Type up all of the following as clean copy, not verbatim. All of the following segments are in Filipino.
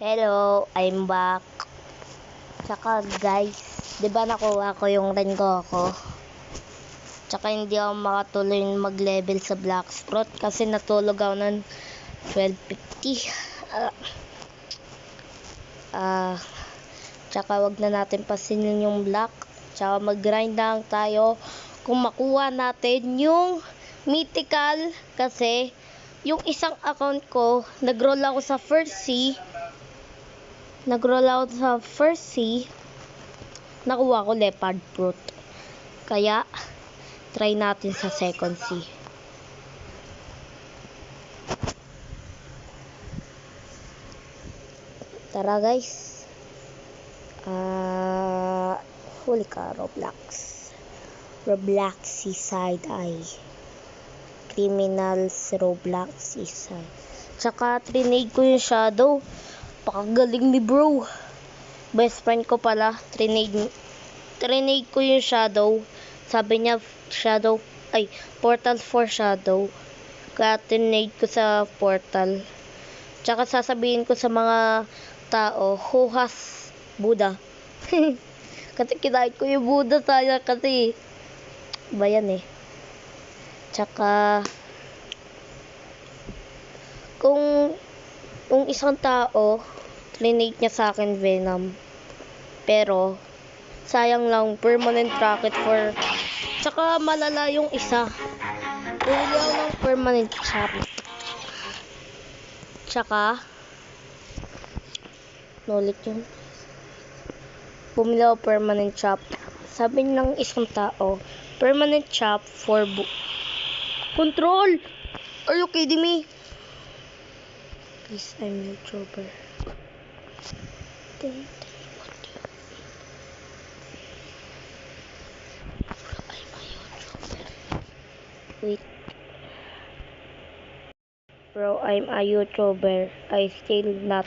Hello, I'm back. Tsaka guys, di ba nakuha ko yung Rengoku ko? Tsaka hindi ako makatuloy mag-level sa Black Sprout kasi natulog ako ng 12:50. Tsaka wag na natin pasinin yung Black. Tsaka mag-grind lang tayo kung makuha natin yung mythical kasi yung isang account ko, nag-roll ako sa first sea. Nakuha ko leopard fruit. Kaya, try natin sa second sea. Tara guys. Huli ka, Roblox. Roblox Seaside Eye. Criminals Roblox Seaside. Tsaka, trinade ko yung shadow. Pakagaling ni bro. Best friend ko pala. Trinade ko yung shadow. Sabi niya portal for shadow. Kaya trinade ko sa portal. Tsaka sasabihin ko sa mga tao, huhas Buddha. Kasi kinait ko yung Buddha tayo kasi bayan eh. Tsaka kung isang tao trinade niya sa akin Venom, pero sayang lang permanent rocket for, tsaka malala yung isa, bumili ako ng permanent chop, tsaka nulit yun, bumili ako permanent chop. Sabi ng isang tao, permanent chop for control. Are you kidding me? Please, I'm YouTuber. Wait. Bro, I'm a YouTuber. I still not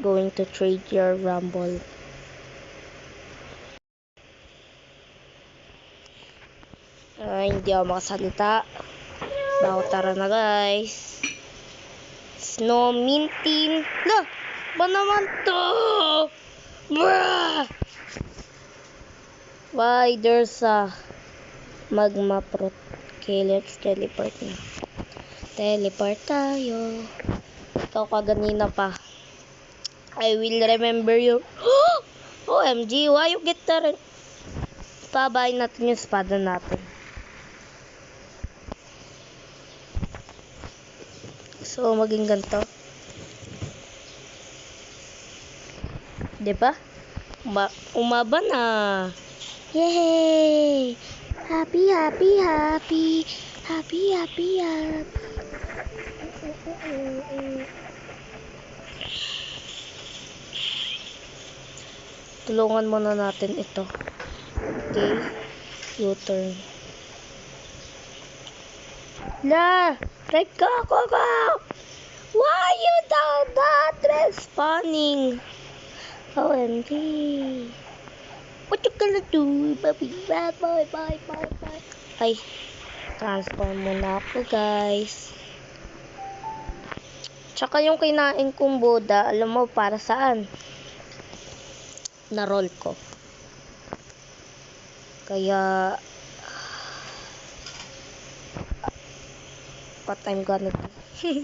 going to trade your Rumble. Hindi ako makasalita. Bako, tara na guys. Snow minting. La! Ba naman to? Bruh! Why there's a magma fruit? Okay, let's teleport na. Teleport tayo. Ikaw kaganina pa. I will remember you. OMG, why you get that? Pabayin natin yung espada natin. So, maging ganito. Diba? Umaba na. Yay! Happy, happy, happy. Happy, happy, happy. Tulungan muna natin ito. Okay. U-turn. La! Right go! Why you down that respawning? OMG. What you gonna do, baby? Bye. Ay, transform muna ako, guys. Tsaka yung kinain kong Buddha, alam mo para saan? Na-roll ko. Kaya, what I'm gonna do?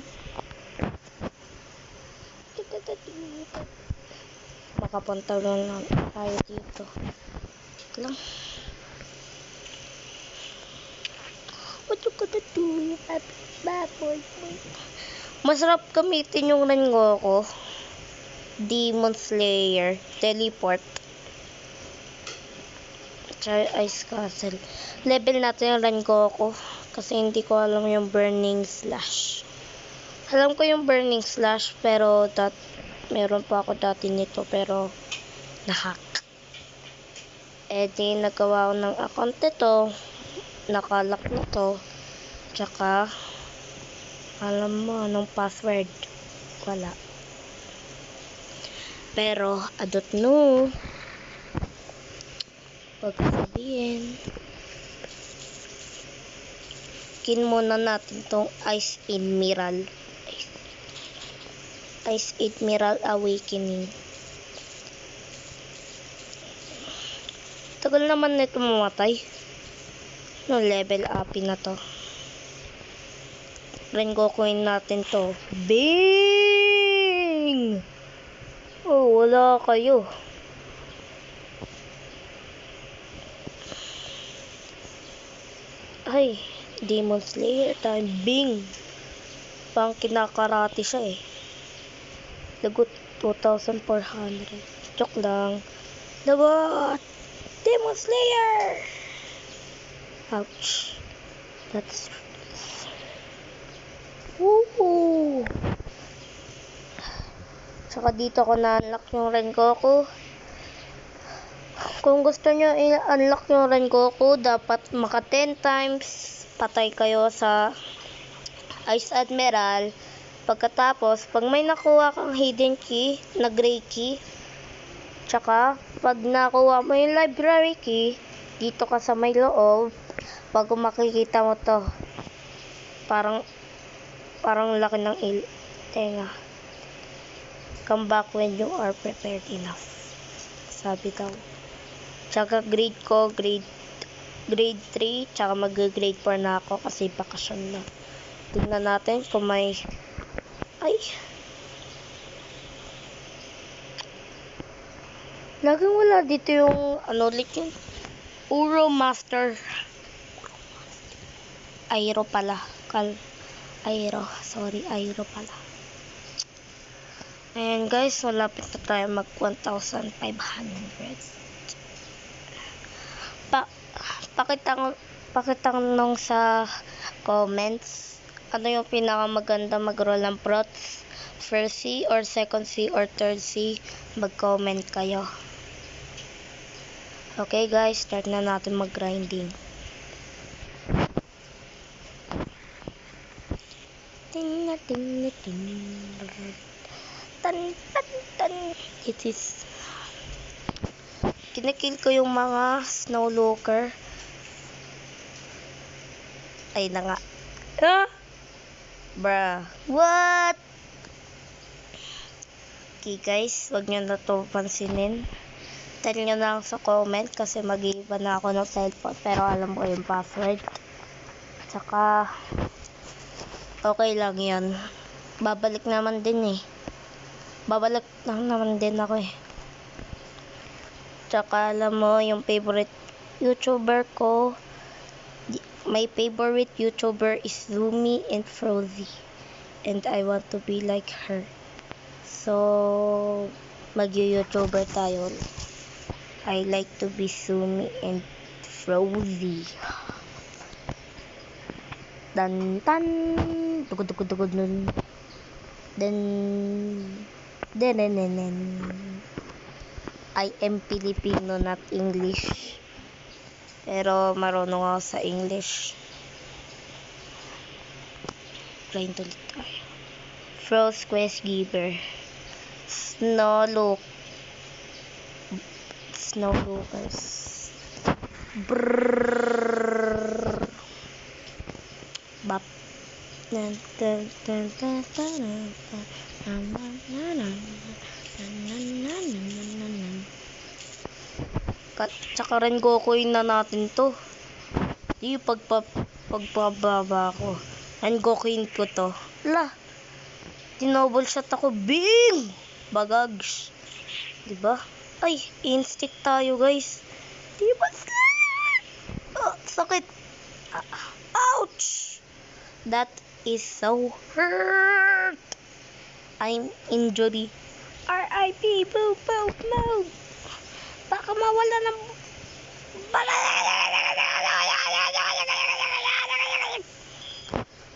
Makapunta lang tayo dito. Lang. What you gonna do? Bad boy. Masarap gamitin yung Rengoku. Demon Slayer. Teleport. Try Ice Castle. Level natin yung Rengoku. Kasi hindi ko alam yung Burning Slash. Alam ko yung Burning Slash pero meron pa ako dati nito pero nahack. Di nagawa ko ng account ito. Nakalak na to. Tsaka alam mo anong password. Wala. Pero I don't know. Pagsabihin. Skin muna natin tong Ice Emerald. Ice Admiral Awakening. Tagal naman nito mamatay. No, level up na to. Rengokuin natin to. Bing! Oh, wala kayo. Ay, Demon Slayer time. Bing! Pang kinakarate siya eh. Lagot 2,400. Joke lang. Lagot! Demon Slayer! Ouch. That's... Woohoo! Saka dito ko na-unlock yung Rengoku. Kung gusto nyo i-unlock yung Rengoku, dapat maka 10 times patay kayo sa Ice Admiral. Pagkatapos, pag may nakuha kang hidden key na gray key, tsaka pag nakuha mo yung library key, dito ka sa may loob, bago makikita mo to, parang laki ng tenga. Come back when you are prepared enough, sabi daw. Tsaka grade ko, grade 3, tsaka mag-grade 4 na ako kasi bakasyon na. Tingnan natin kung may... Ay! Laging wala dito yung, ano ulit yun? Uro Master. Airo pala. Airo pala. Ayan guys, malapit na tayo mag 1,500. Pakitanong sa comments, ano yung pinakamaganda mag-roll ng prots? First C or second C or third C? Mag-comment kayo. Okay guys, start na natin mag-grinding. It is... Kinikill ko yung mga snow looker. Ay na nga. Bruh. What? Okay guys, wag nyo na to pansinin. Tell nyo lang sa comment kasi mag-iiba na ako ng cellphone. Pero alam ko yung password. Tsaka, okay lang yun. Babalik naman din eh. Babalik naman din ako eh. Tsaka alam mo yung favorite YouTuber ko. My favorite YouTuber is Lumi and Frozy. And I want to be like her. So, mag-YouTuber tayo. I like to be Lumi and Frozy. Tan. Tugod nun. Then. I am Filipino, not English. Pero marunong ako sa English. Grind ulit tayo. Frost Quest Giver. Snow lookers. Brrrr. Bap. Tsaka Rengokuin na natin to. Di pagpababa ko. Rengokuin ko to. La. Tinobol shot ako. Bing! Bagags. Diba? Ay, instinct tayo guys. Diba? Oh, sakit. Ouch! That is so hurt. I'm injured. R.I.P. Boop boop mode. Baka mawala ng...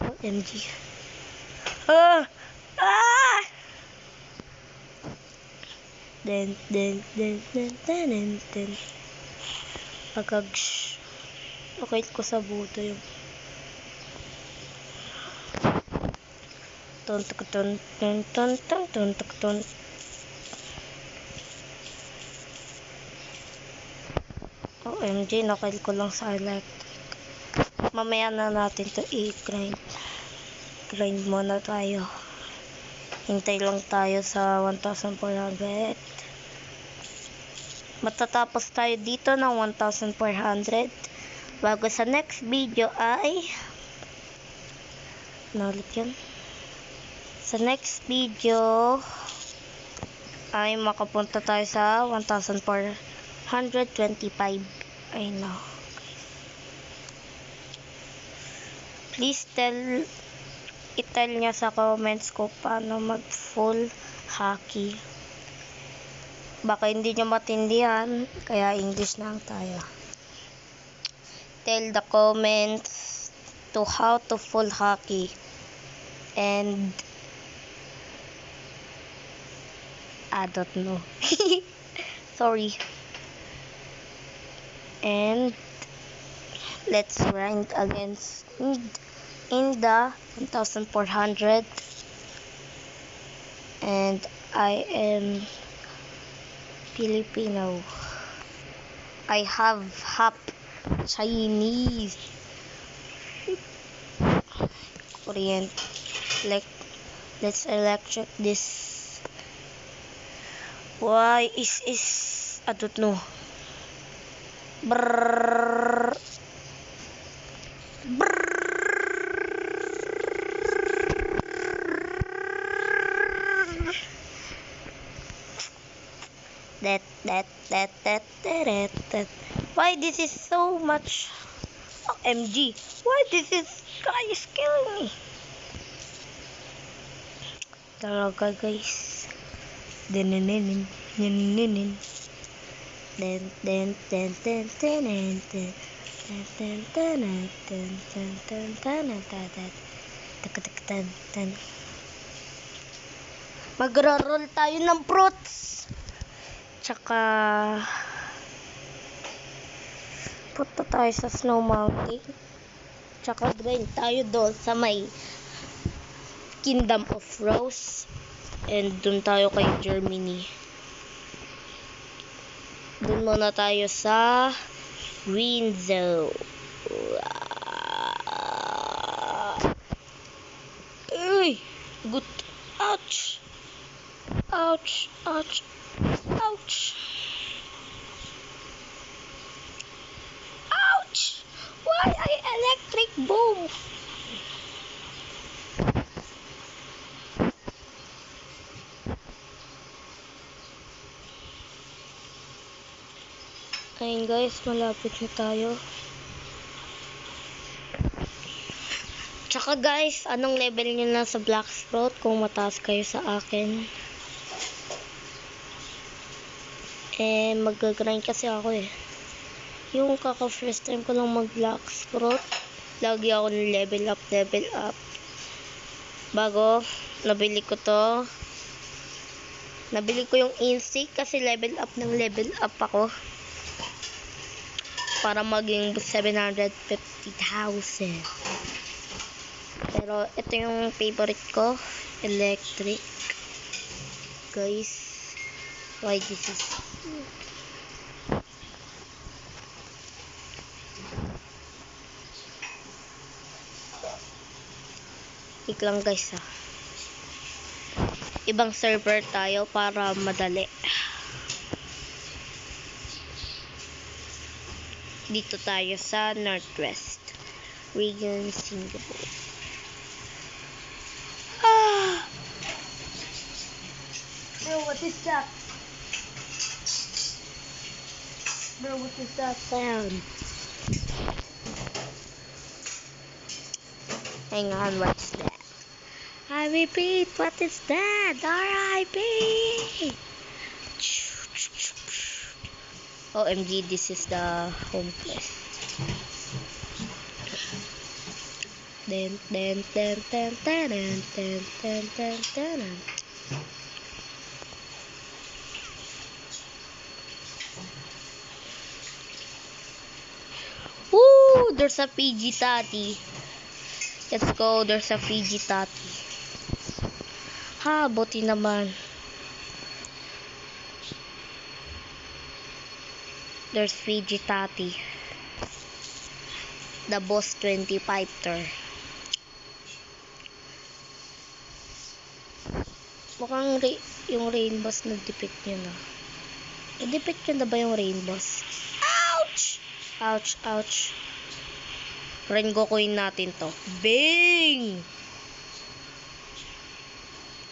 OMG. Then. Pagkags. Okay ko sa buto yung... Ton. OMG, nakil ko lang sa electric. Mamaya na natin to i-grind. Grind muna tayo. Hintay lang tayo sa 1,400. Matatapos tayo dito ng 1,400. Bago sa next video ay... Nalit yun. Sa next video ay makapunta tayo sa 1,425. I know. Please i-tell niya sa comments ko paano mag full hockey. Baka hindi niyo matindihan, kaya English lang tayo. Tell the comments to how to full hockey. And I don't know. Sorry. And let's rank against in the 1,400. And I am Filipino. I have half Chinese, Korean. Let's electric this. Why is I don't know. Brrr. Brrr. That. Why this is so much? OMG. Why this guy is killing me? Talaga guys. Then. Magra-roll tayo ng fruits. Tsaka punta tayo sa Snow Mountain. Tsaka grind tayo doon sa may Kingdom of Rose. And doon tayo kay Germany. Doon muna tayo sa Green Zone. Uy! Good. Ouch! Ouch! Ouch! Ouch! Ouch! Why I electric boom? Ayun guys, malapit na tayo. Tsaka guys, anong level nyo na sa Black Sprout kung mataas kayo sa akin? Mag-grind kasi ako eh. Yung first time ko lang mag-Black Sprout, lagi ako ng level up. Bago, nabili ko to. Nabili ko yung insect kasi level up ako. Para maging 750,000. Pero ito yung favorite ko, electric. Guys, why this is lang guys ha. Ibang server tayo para madali. Dito tayo sa Northwest Region, Singapore. Bro, what is that? Bro, what is that sound? Hang on, what's that? I repeat, what is that? R.I.P. OMG, this is the home quest. Then. Woo! There's a PG Tati. Let's go, there's a PG Tati. Ha, buti naman. There's Fiji Tati. The boss 25-ter. Mukhang yung rainbows na-depict nyo na. Na-depict nyo na ba yung rainbows? Ouch! Ouch, ouch. Rengokuin natin to. Bang!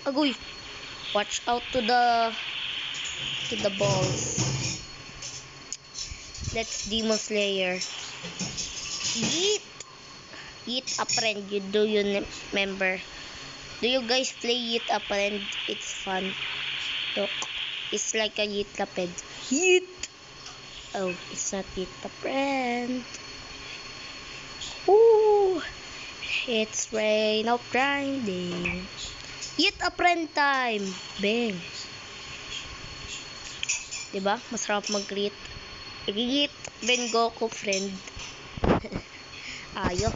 Agoy! Watch out to the balls. Let's Demon Slayer. Yeet! Yeet a friend. Do you remember? Do you guys play Yeet a friend? It's fun. Look. It's like a Yeet a friend. Yeet! Oh, it's not Yeet a friend. Ooh! It's rain of grinding. Yeet a friend time! Bang! Diba? Masarap mag-greet. Yeet! Ben Goku friend. Ayo.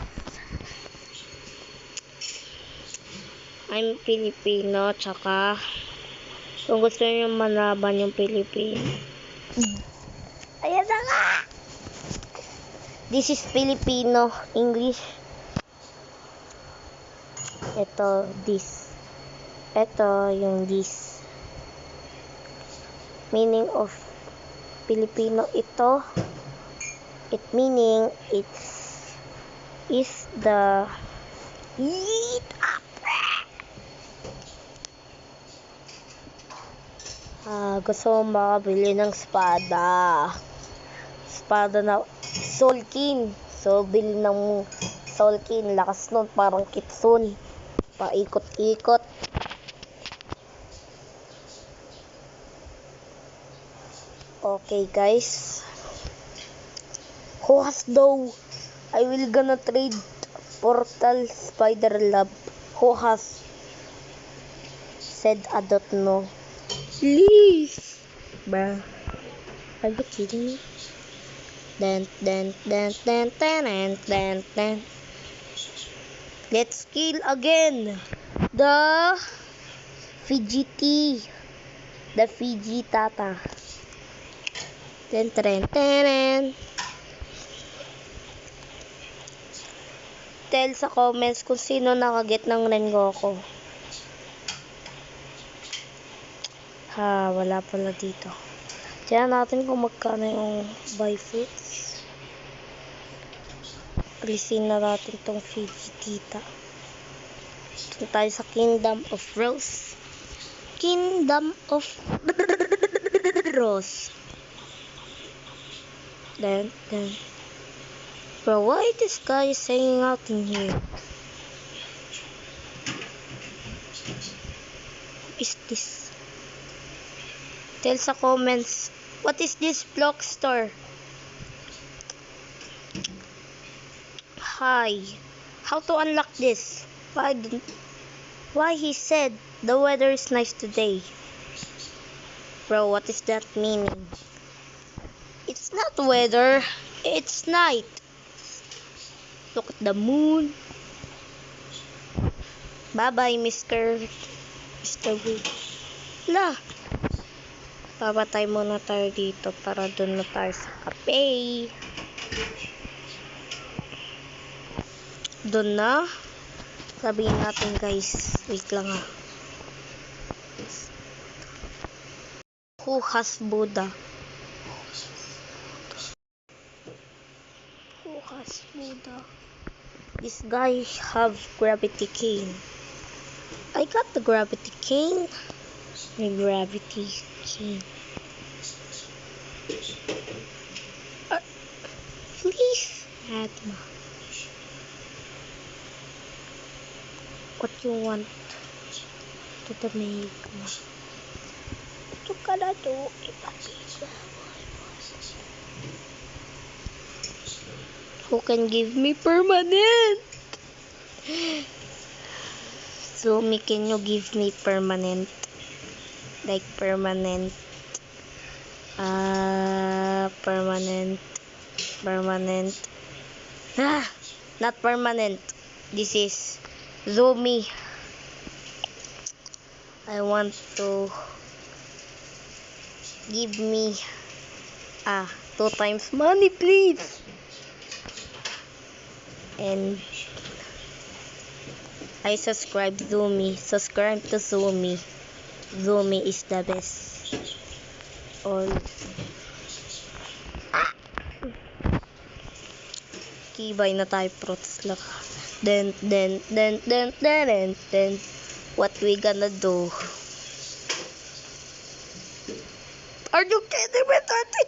I'm Filipino, tsaka kung gusto nyo malaban yung Pilipino. Ayan na nga! This is Filipino English. Ito, this. Ito, yung this. Meaning of Filipino ito. It meaning is the Yeet up. Gusto mo makabili ng espada. Espada na Soul King. So, bili ng Soul King. Lakas nun, parang Kitsun. Paikot-ikot. Okay, guys. Who has though? I will gonna trade Portal Spider Lab. Who has? Said I don't know. Please. Bruh. Are you kidding me? Then. Let's kill again. The Vegeta. The Vegetata. Ten. Tell sa comments kung sino nakaget ng Rengoku. Wala pala dito. Tiyan natin kung magkano yung buy fruits. Alisin na natin tong Vegetita. Ito tayo sa Kingdom of Rose. Kingdom of Rose. Then. Bro, why this guy is hanging out in here? What is this? Tell sa comments, what is this block store? Hi. How to unlock this? Why he said the weather is nice today? Bro, what is that meaning? It's not weather. It's night. Look at the moon. Bye-bye, Mr. Wood. La. Papatay muna tayo dito para doon na tayo sa cafe. Doon na. Sabihin natin, guys. Wait lang ha. Who has Buddha? Who has Buddha? This guy have gravity cane. I got the gravity cane. My gravity cane. Please, Atma. What you want to the Magma? Ito ka na to. Ipakita. Who can give me permanent? Zumi, can you give me permanent? Like permanent. Permanent. Not permanent. This is Zumi. I want to give me 2 times money, please. And I subscribe Zumi. Subscribe to Zumi. Zumi is the best. All. Kibay na tayo, fruits lang. Then, what we gonna do? Are you kidding me?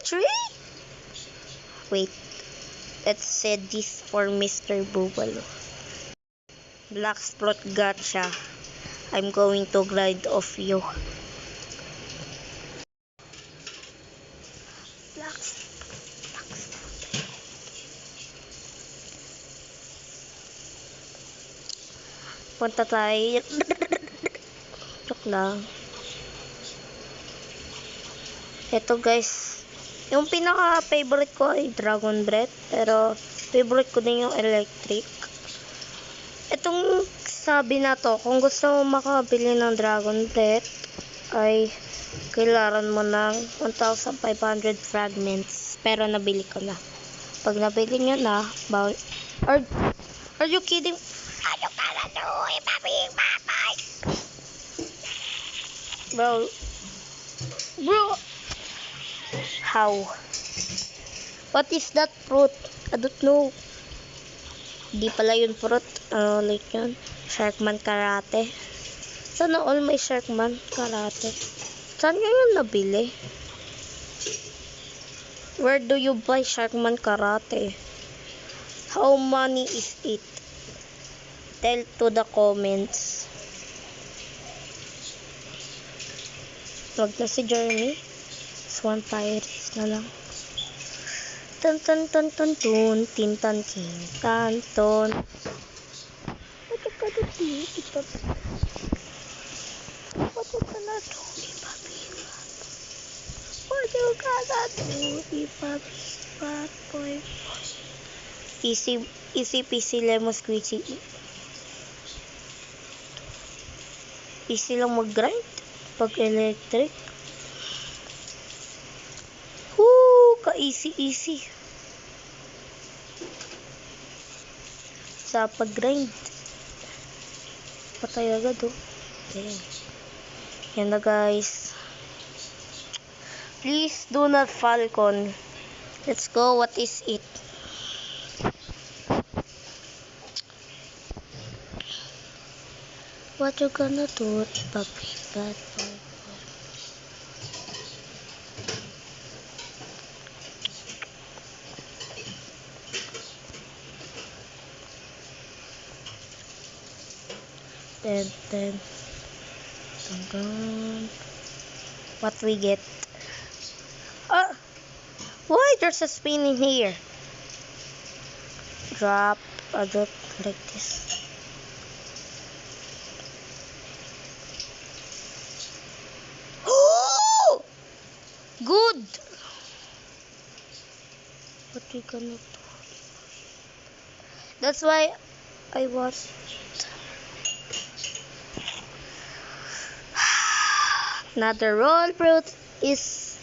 33? Wait. Let's set this for Mr. Bubalo. Black Sprout gotcha. I'm going to grind off you. Black Punta tayo. Joke lang. Ito guys. Yung pinaka-favorite ko ay Dragon Breath. Pero favorite ko din yung Electric. Itong sabi na to, kung gusto mo makabili ng Dragon Breath, ay kailangan mo ng 1,500 fragments. Pero nabili ko na. Pag nabili nyo na, are you kidding? Are you gonna do it, papi? Bro. How? What is that fruit? I don't know. Di pala yun fruit. Like yun. Sharkman Karate. Sana all may Sharkman Karate. Saan nyo yun nabili? Where do you buy Sharkman Karate? How money is it? Tell to the comments. Wag na si Jeremy. Swan Pirates na lang. Tan tan tan tan tun tin tan king tan ton. What you gonna do, Ipapi? What you gonna do, Ipapi? What you gonna do, Ipapi? Bad boy. Easy peasy lemon squeezy. Easy lang mag-grind pag electric. Ka-easy. Sa pag-grind. Patay agad oh. Okay. Yan na guys. Please do not falcon. Let's go. What is it? What you gonna do, Papi? Bad boy. Then, what we get? Why there's a spin in here? Drop like this. Oh, good. What we gonna do? That's why I was. Another roll fruit is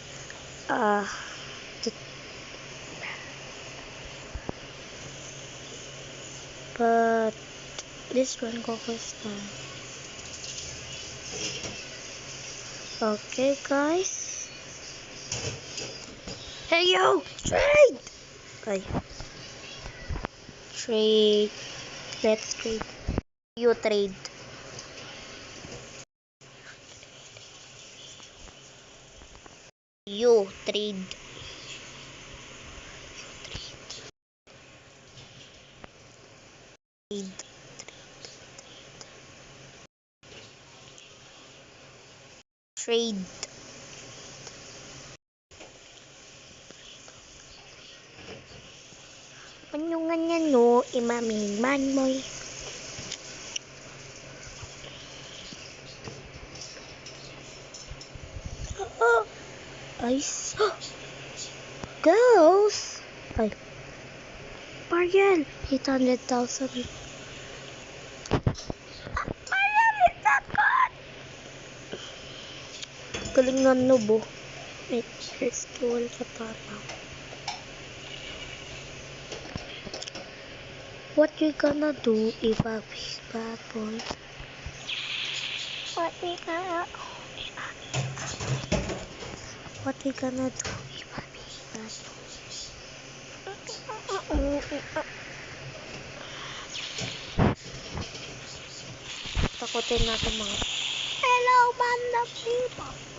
but this one go first time. Okay guys. Hey yo, trade. Okay. Trade. Let's trade. You trade. You trade. Trade. Manungan niya no, imamingman mo. Ice. Girls. Ay. Mariel. 800,000. Mariel, is that good? Galing nga nubo. Wait, here's dual katana. What you gonna do if I be bad boy? What we gonna do? What they gonna do? Takutin natin mga... Hello, Ma'am Nakipa!